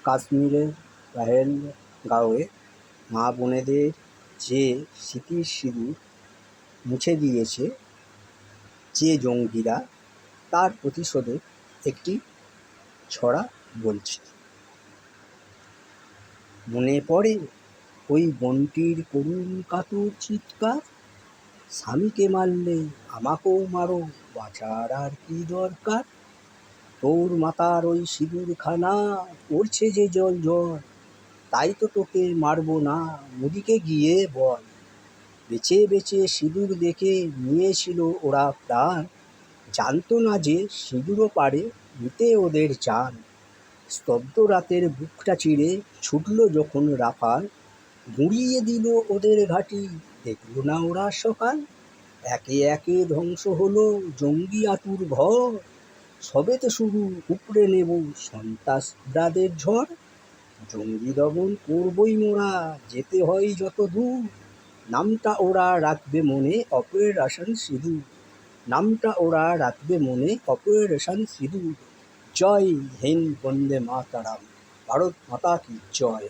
কাশ্মীরের পেহেলগাঁওয়ে মা বোনেদের যে স্মৃতির সিঁদুর মুছে দিয়েছে যে জঙ্গিরা, তার প্রতিশোধে একটি ছড়া বলছি। মনে পড়ে ওই বোনটির করুণ কাতর চিৎকার, স্বামীকে মারলে আমাকেও মারো, বাঁচার আর কি দরকার, তোর মাথার ওই সিঁদুরখানা পড়ছে যে জল জল, তাই তো তোকে মারবো না, মোদিকে গিয়ে বল। বেছে বেছে সিঁদুর দেখে নিয়েছিল ওরা প্রাণ, জানতো না যে সিঁদুরও পারে নিতে ওদের জান। স্তব্ধ রাতের বুকটা চিরে ছুটলো যখন রাফাল, গুঁড়িয়ে দিল ওদের ঘাঁটি, দেখলো না ওরা সকাল। একে একে ধ্বংস হলো জঙ্গি আতুর ঘর, সবে তো শুরু, উপড়ে নেব সন্ত্রাসবাদের ঝড়। জঙ্গি দমন করবই মোরা, যেতে হয় যত দূর, নামটা ওরা রাখবে মনে অপারেশন সিঁদুর, নামটা ওরা রাখবে মনে অপারেশন সিঁদুর। জয় হিন্দ, বন্দে মাতরম, ভারত মাতা কি জয়।